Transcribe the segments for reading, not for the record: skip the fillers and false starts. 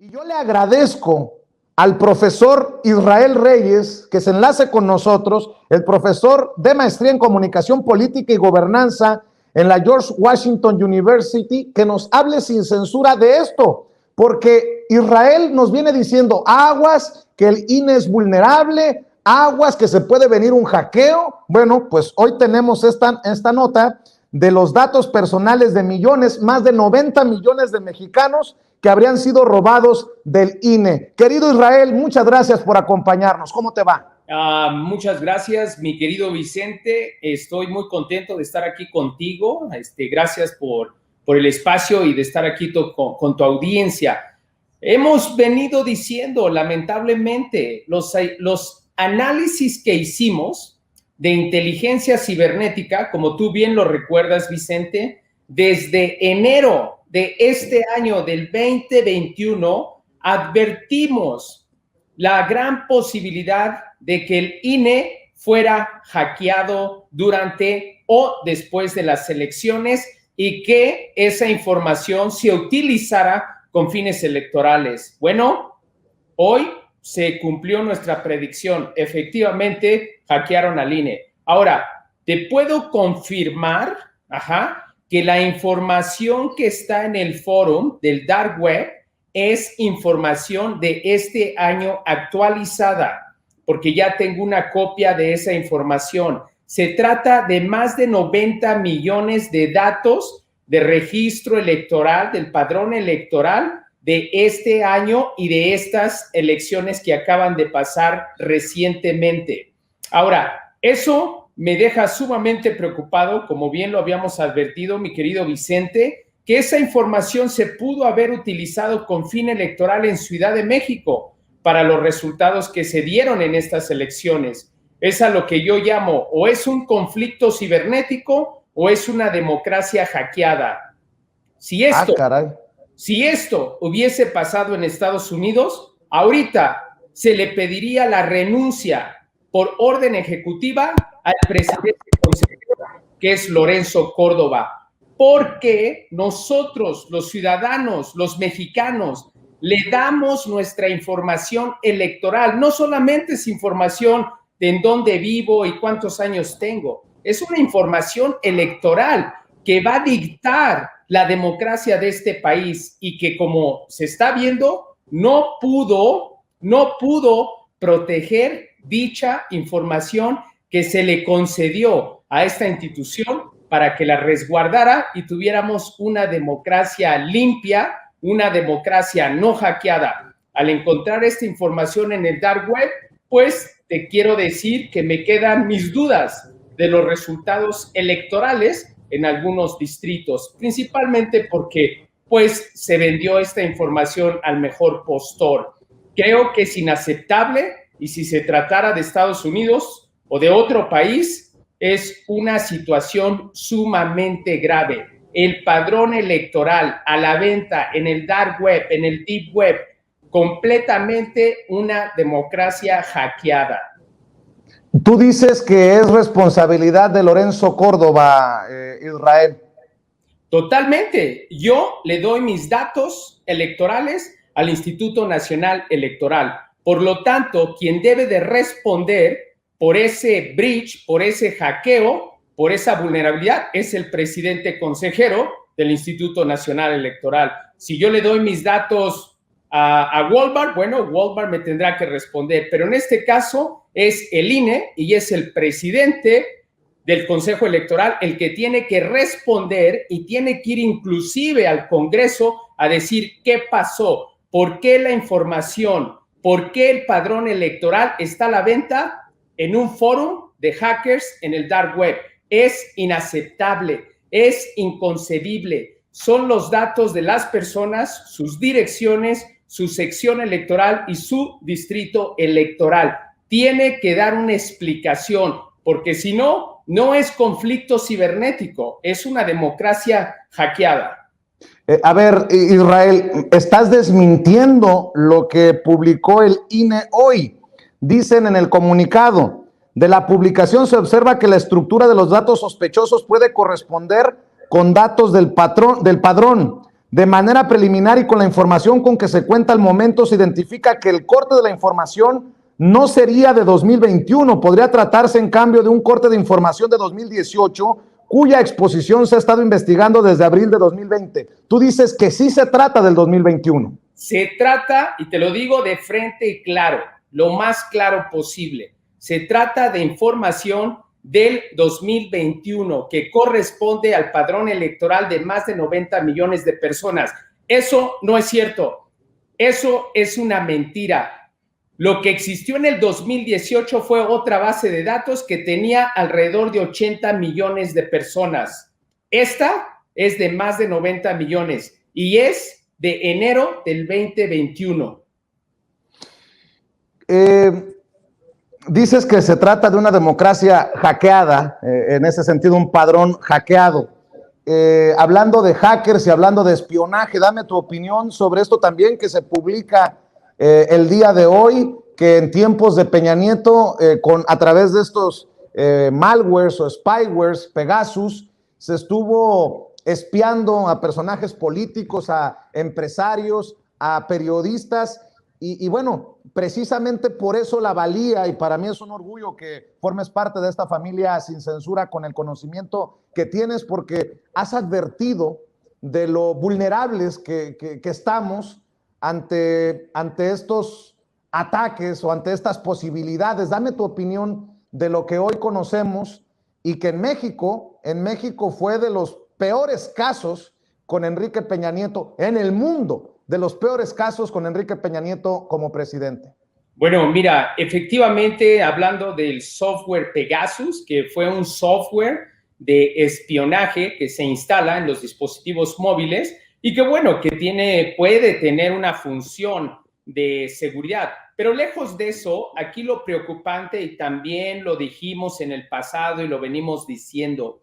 Y yo le agradezco al profesor Israel Reyes que se enlace con nosotros, el profesor de maestría en comunicación política y gobernanza en la George Washington University, que nos hable sin censura de esto, porque Israel nos viene diciendo aguas, que el INE es vulnerable, aguas, que se puede venir un hackeo. Bueno, pues hoy tenemos esta nota de los datos personales de millones, más de 90 millones de mexicanos que habrían sido robados del INE. Querido Israel, muchas gracias por acompañarnos. ¿Cómo te va? Muchas gracias, mi querido Vicente. Estoy muy contento de estar aquí contigo. Gracias por el espacio y de estar aquí con tu audiencia. Hemos venido diciendo, lamentablemente, los análisis que hicimos de inteligencia cibernética, como tú bien lo recuerdas, Vicente, desde enero de este año, del 2021, advertimos la gran posibilidad de que el INE fuera hackeado durante o después de las elecciones y que esa información se utilizara con fines electorales. Bueno, hoy se cumplió nuestra predicción. Efectivamente, hackearon al INE. Ahora, te puedo confirmar, que la información que está en el foro del Dark Web es información de este año actualizada, porque ya tengo una copia de esa información. Se trata de más de 90 millones de datos de registro electoral, del padrón electoral de este año y de estas elecciones que acaban de pasar recientemente. Ahora, eso me deja sumamente preocupado, como bien lo habíamos advertido, mi querido Vicente, que esa información se pudo haber utilizado con fin electoral en Ciudad de México para los resultados que se dieron en estas elecciones. Es a lo que yo llamo, o es un conflicto cibernético o es una democracia hackeada. Si esto hubiese pasado en Estados Unidos, ahorita se le pediría la renuncia por orden ejecutiva al presidente consejero, que es Lorenzo Córdoba, porque nosotros, los ciudadanos, los mexicanos, le damos nuestra información electoral. No solamente es información de en dónde vivo y cuántos años tengo, es una información electoral que va a dictar la democracia de este país y que, como se está viendo, no pudo proteger dicha información que se le concedió a esta institución para que la resguardara y tuviéramos una democracia limpia, una democracia no hackeada. Al encontrar esta información en el Dark Web, pues te quiero decir que me quedan mis dudas de los resultados electorales en algunos distritos, principalmente porque pues se vendió esta información al mejor postor. Creo que es inaceptable, y si se tratara de Estados Unidos o de otro país, es una situación sumamente grave. El padrón electoral a la venta en el Dark Web, en el Deep Web, completamente una democracia hackeada. Tú dices que es responsabilidad de Lorenzo Córdoba, Israel. Totalmente. Yo le doy mis datos electorales al Instituto Nacional Electoral. Por lo tanto, quien debe de responder por ese breach, por ese hackeo, por esa vulnerabilidad, es el presidente consejero del Instituto Nacional Electoral. Si yo le doy mis datos a Walmart, bueno, Walmart me tendrá que responder, pero en este caso es el INE y es el presidente del Consejo Electoral el que tiene que responder y tiene que ir inclusive al Congreso a decir qué pasó, por qué la información, por qué el padrón electoral está a la venta en un foro de hackers en el Dark Web. Es inaceptable, es inconcebible. Son los datos de las personas, sus direcciones, su sección electoral y su distrito electoral. Tiene que dar una explicación, porque si no, no es conflicto cibernético, es una democracia hackeada. A ver, Israel, estás desmintiendo lo que publicó el INE hoy. Dicen en el comunicado, de la publicación se observa que la estructura de los datos sospechosos puede corresponder con datos del padrón, De manera preliminar y con la información con que se cuenta al momento, se identifica que el corte de la información no sería de 2021, podría tratarse en cambio de un corte de información de 2018, cuya exposición se ha estado investigando desde abril de 2020. Tú dices que sí se trata del 2021. Se trata, y te lo digo de frente y claro, lo más claro posible, se trata de información del 2021 que corresponde al padrón electoral de más de 90 millones de personas. Eso no es cierto. Eso es una mentira. Lo que existió en el 2018 fue otra base de datos que tenía alrededor de 80 millones de personas. Esta es de más de 90 millones y es de enero del 2021. Dices que se trata de una democracia hackeada, en ese sentido un padrón hackeado. Hablando de hackers y hablando de espionaje, dame tu opinión sobre esto también que se publica el día de hoy, que en tiempos de Peña Nieto, a través de estos malwares o spywares, Pegasus, se estuvo espiando a personajes políticos, a empresarios, a periodistas, y bueno, precisamente por eso la valía, y para mí es un orgullo que formes parte de esta familia sin censura con el conocimiento que tienes, porque has advertido de lo vulnerables que estamos ante estos ataques o ante estas posibilidades. Dame tu opinión de lo que hoy conocemos y que en México fue de los peores casos con Enrique Peña Nieto en el mundo, de los peores casos con Enrique Peña Nieto como presidente. Bueno, mira, efectivamente, hablando del software Pegasus, que fue un software de espionaje que se instala en los dispositivos móviles y que, bueno, que puede tener una función de seguridad. Pero lejos de eso, aquí lo preocupante, y también lo dijimos en el pasado y lo venimos diciendo,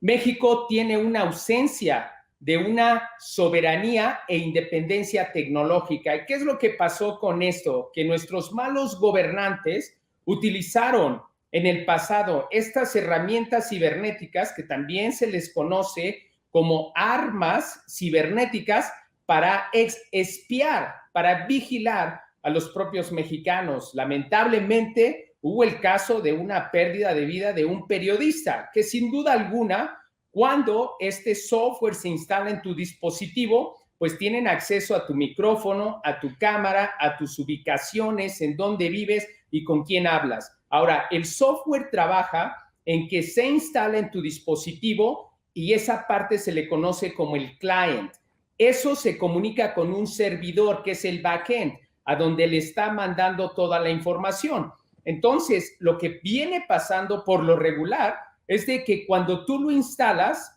México tiene una ausencia de una soberanía e independencia tecnológica. ¿Y qué es lo que pasó con esto? Que nuestros malos gobernantes utilizaron en el pasado estas herramientas cibernéticas, que también se les conoce como armas cibernéticas, para espiar, para vigilar a los propios mexicanos. Lamentablemente, hubo el caso de una pérdida de vida de un periodista que sin duda alguna, cuando este software se instala en tu dispositivo, pues tienen acceso a tu micrófono, a tu cámara, a tus ubicaciones, en dónde vives y con quién hablas. Ahora, el software trabaja en que se instala en tu dispositivo y esa parte se le conoce como el client. Eso se comunica con un servidor que es el backend, a donde le está mandando toda la información. Entonces, lo que viene pasando por lo regular es de que cuando tú lo instalas,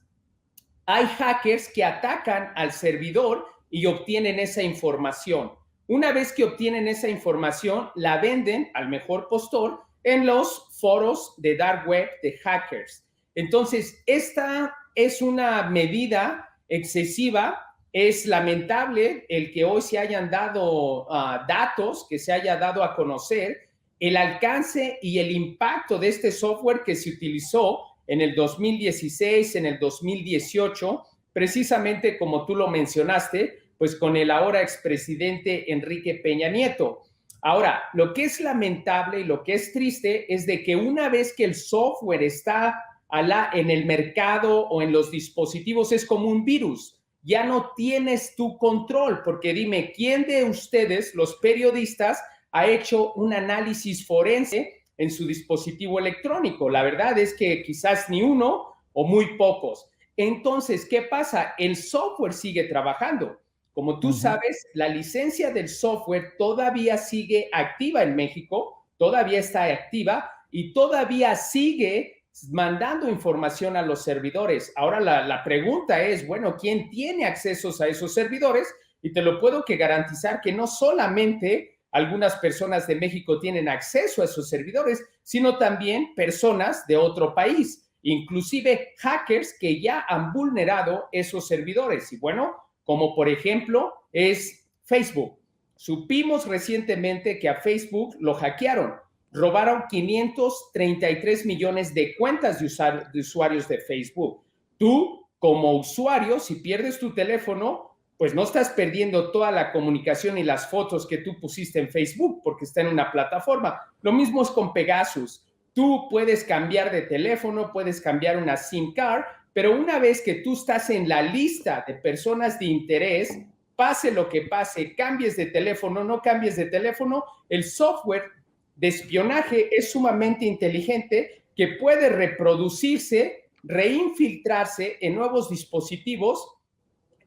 hay hackers que atacan al servidor y obtienen esa información. Una vez que obtienen esa información, la venden al mejor postor en los foros de dark web de hackers. Entonces, esta es una medida excesiva. Es lamentable el que hoy se hayan dado datos, que se haya dado a conocer el alcance y el impacto de este software que se utilizó en el 2016, en el 2018, precisamente como tú lo mencionaste, pues con el ahora expresidente Enrique Peña Nieto. Ahora, lo que es lamentable y lo que es triste es de que una vez que el software está en el mercado o en los dispositivos, es como un virus. Ya no tienes tu control, porque dime, ¿quién de ustedes, los periodistas, ha hecho un análisis forense en su dispositivo electrónico? La verdad es que quizás ni uno o muy pocos. Entonces, ¿qué pasa? El software sigue trabajando. Como tú sabes, la licencia del software todavía sigue activa en México, todavía está activa y todavía sigue mandando información a los servidores. Ahora la pregunta es, bueno, ¿quién tiene accesos a esos servidores? Y te lo puedo garantizar que no solamente algunas personas de México tienen acceso a esos servidores, sino también personas de otro país, inclusive hackers que ya han vulnerado esos servidores. Y bueno, como por ejemplo es Facebook. Supimos recientemente que a Facebook lo hackearon. Robaron 533 millones de cuentas de usuarios de Facebook. Tú, como usuario, si pierdes tu teléfono, pues no estás perdiendo toda la comunicación y las fotos que tú pusiste en Facebook porque está en una plataforma. Lo mismo es con Pegasus. Tú puedes cambiar de teléfono, puedes cambiar una SIM card, pero una vez que tú estás en la lista de personas de interés, pase lo que pase, cambies de teléfono, no cambies de teléfono, el software de espionaje es sumamente inteligente que puede reproducirse, reinfiltrarse en nuevos dispositivos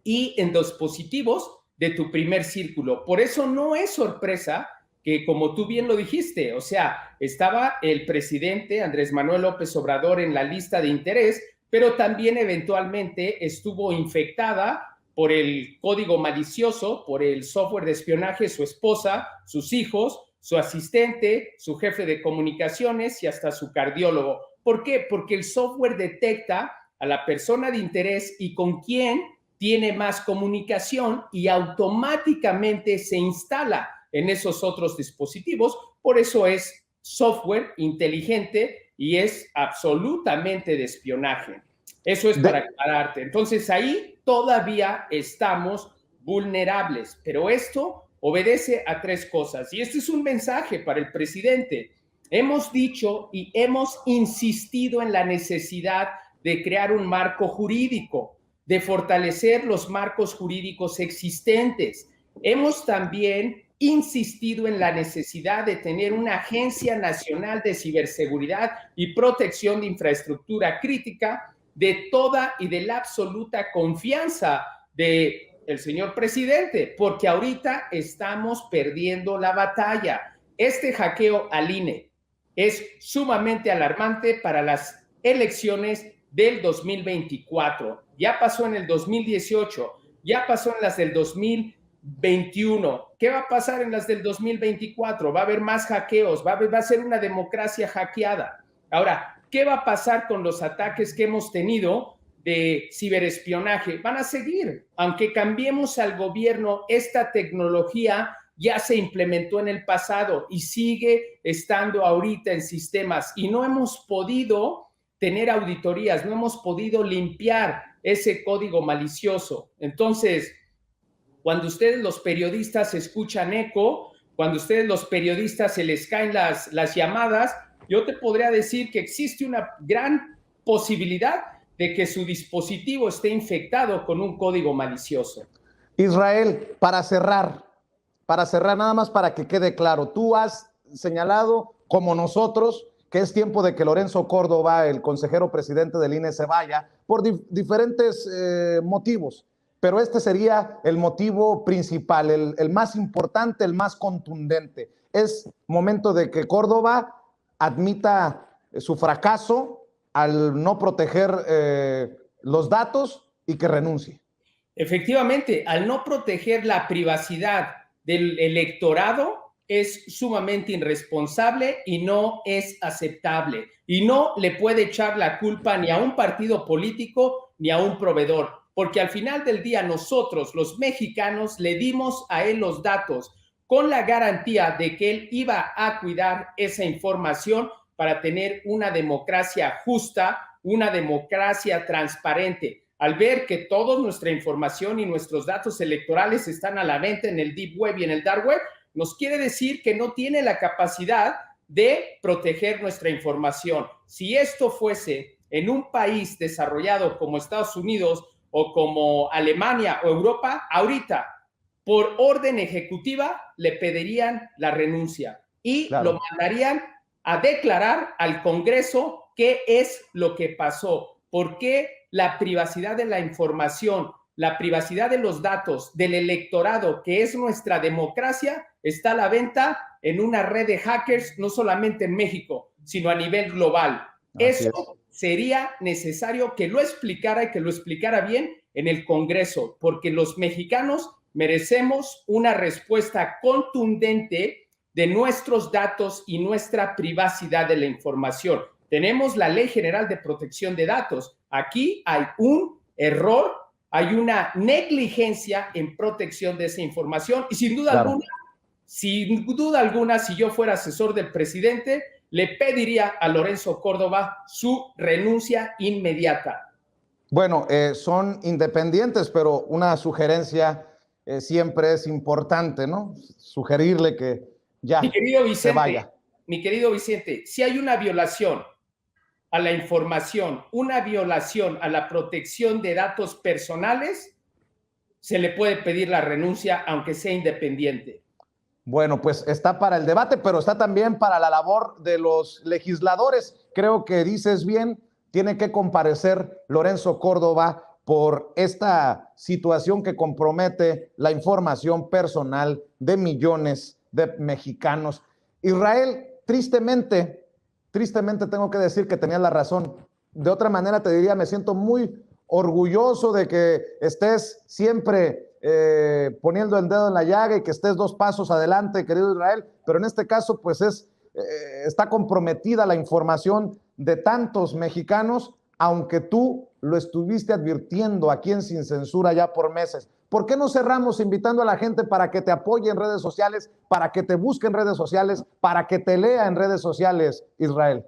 y en dispositivos de tu primer círculo. Por eso no es sorpresa que, como tú bien lo dijiste, o sea, estaba el presidente Andrés Manuel López Obrador en la lista de interés, pero también eventualmente estuvo infectada por el código malicioso, por el software de espionaje, su esposa, sus hijos, su asistente, su jefe de comunicaciones y hasta su cardiólogo. ¿Por qué? Porque el software detecta a la persona de interés y con quién tiene más comunicación y automáticamente se instala en esos otros dispositivos. Por eso es software inteligente y es absolutamente de espionaje. Eso es para aclararte. Entonces ahí todavía estamos vulnerables, pero esto obedece a tres cosas. Y este es un mensaje para el presidente. Hemos dicho y hemos insistido en la necesidad de crear un marco jurídico, de fortalecer los marcos jurídicos existentes. Hemos también insistido en la necesidad de tener una Agencia Nacional de Ciberseguridad y Protección de Infraestructura Crítica de toda y de la absoluta confianza del señor presidente, porque ahorita estamos perdiendo la batalla. Este hackeo al INE es sumamente alarmante para las elecciones del 2024. Ya pasó en el 2018, ya pasó en las del 2021. ¿Qué va a pasar en las del 2024? Va a haber más hackeos, va a ser una democracia hackeada. Ahora, ¿qué va a pasar con los ataques que hemos tenido de ciberespionaje? Van a seguir. Aunque cambiemos al gobierno, esta tecnología ya se implementó en el pasado y sigue estando ahorita en sistemas y no hemos podido tener auditorías, no hemos podido limpiar ese código malicioso. Entonces, cuando ustedes los periodistas escuchan eco, cuando ustedes los periodistas se les caen las llamadas, yo te podría decir que existe una gran posibilidad de que su dispositivo esté infectado con un código malicioso. Israel, para cerrar nada más para que quede claro, tú has señalado, como nosotros, que es tiempo de que Lorenzo Córdoba, el consejero presidente del INE, se vaya por diferentes motivos, pero este sería el motivo principal, el más importante, el más contundente. Es momento de que Córdoba admita su fracaso al no proteger los datos y que renuncie. Efectivamente, al no proteger la privacidad del electorado, es sumamente irresponsable y no es aceptable. Y no le puede echar la culpa ni a un partido político ni a un proveedor, porque al final del día nosotros, los mexicanos, le dimos a él los datos con la garantía de que él iba a cuidar esa información para tener una democracia justa, una democracia transparente. Al ver que toda nuestra información y nuestros datos electorales están a la venta en el Deep Web y en el Dark Web, nos quiere decir que no tiene la capacidad de proteger nuestra información. Si esto fuese en un país desarrollado como Estados Unidos o como Alemania o Europa, ahorita, por orden ejecutiva, le pedirían la renuncia y lo mandarían a declarar al Congreso qué es lo que pasó, por qué la privacidad de la información, la privacidad de los datos del electorado, que es nuestra democracia, está a la venta en una red de hackers, no solamente en México, sino a nivel global. Eso sería necesario que lo explicara y que lo explicara bien en el Congreso, porque los mexicanos merecemos una respuesta contundente de nuestros datos y nuestra privacidad de la información. Tenemos la Ley General de Protección de Datos. Aquí hay un error, hay una negligencia en protección de esa información y sin duda alguna, si yo fuera asesor del presidente, le pediría a Lorenzo Córdoba su renuncia inmediata. Bueno, son independientes, pero una sugerencia siempre es importante, ¿no? Sugerirle que ya Mi querido se Vicente, vaya. mi querido Vicente, si hay una violación a la información, una violación a la protección de datos personales, se le puede pedir la renuncia aunque sea independiente. Bueno, pues está para el debate, pero está también para la labor de los legisladores. Creo que dices bien, tiene que comparecer Lorenzo Córdoba por esta situación que compromete la información personal de millones de mexicanos. Israel, tristemente tengo que decir que tenías la razón. De otra manera te diría, me siento muy orgulloso de que estés siempre poniendo el dedo en la llaga y que estés 2 pasos adelante, querido Israel, pero en este caso pues está comprometida la información de tantos mexicanos, aunque tú lo estuviste advirtiendo aquí en Sin Censura ya por meses. ¿Por qué no cerramos invitando a la gente para que te apoye en redes sociales, para que te busque en redes sociales, para que te lea en redes sociales, Israel?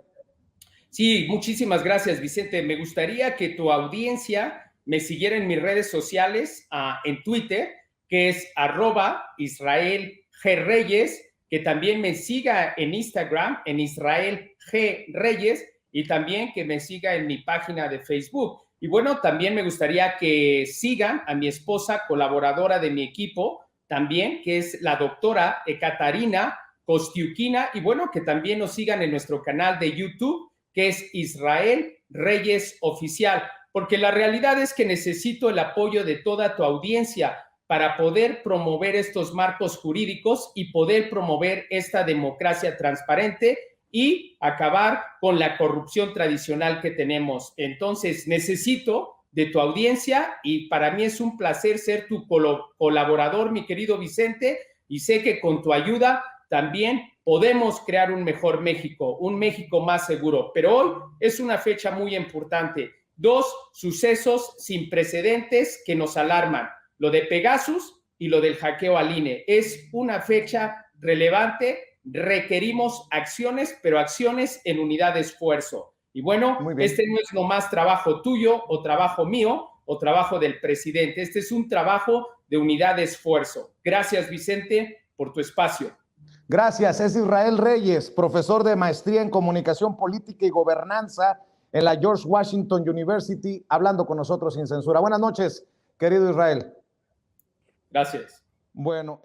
Sí, muchísimas gracias, Vicente. Me gustaría que tu audiencia me siguiera en mis redes sociales, en Twitter, que es @IsraelGReyes, que también me siga en Instagram, en Israel G. Reyes, y también que me siga en mi página de Facebook. Y bueno, también me gustaría que sigan a mi esposa, colaboradora de mi equipo, también, que es la doctora Ekaterina Kostiukina, y bueno, que también nos sigan en nuestro canal de YouTube, que es Israel Reyes Oficial, porque la realidad es que necesito el apoyo de toda tu audiencia para poder promover estos marcos jurídicos y poder promover esta democracia transparente y acabar con la corrupción tradicional que tenemos. Entonces, necesito de tu audiencia y para mí es un placer ser tu colaborador, mi querido Vicente, y sé que con tu ayuda también podemos crear un mejor México, un México más seguro. Pero hoy es una fecha muy importante. 2 sucesos sin precedentes que nos alarman, lo de Pegasus y lo del hackeo al INE. Es una fecha relevante, requerimos acciones, pero acciones en unidad de esfuerzo. Y bueno, este no es nomás trabajo tuyo o trabajo mío o trabajo del presidente, este es un trabajo de unidad de esfuerzo. Gracias, Vicente, por tu espacio. Gracias, es Israel Reyes, profesor de maestría en comunicación política y gobernanza en la George Washington University, hablando con nosotros sin censura. Buenas noches, querido Israel. Gracias. Bueno.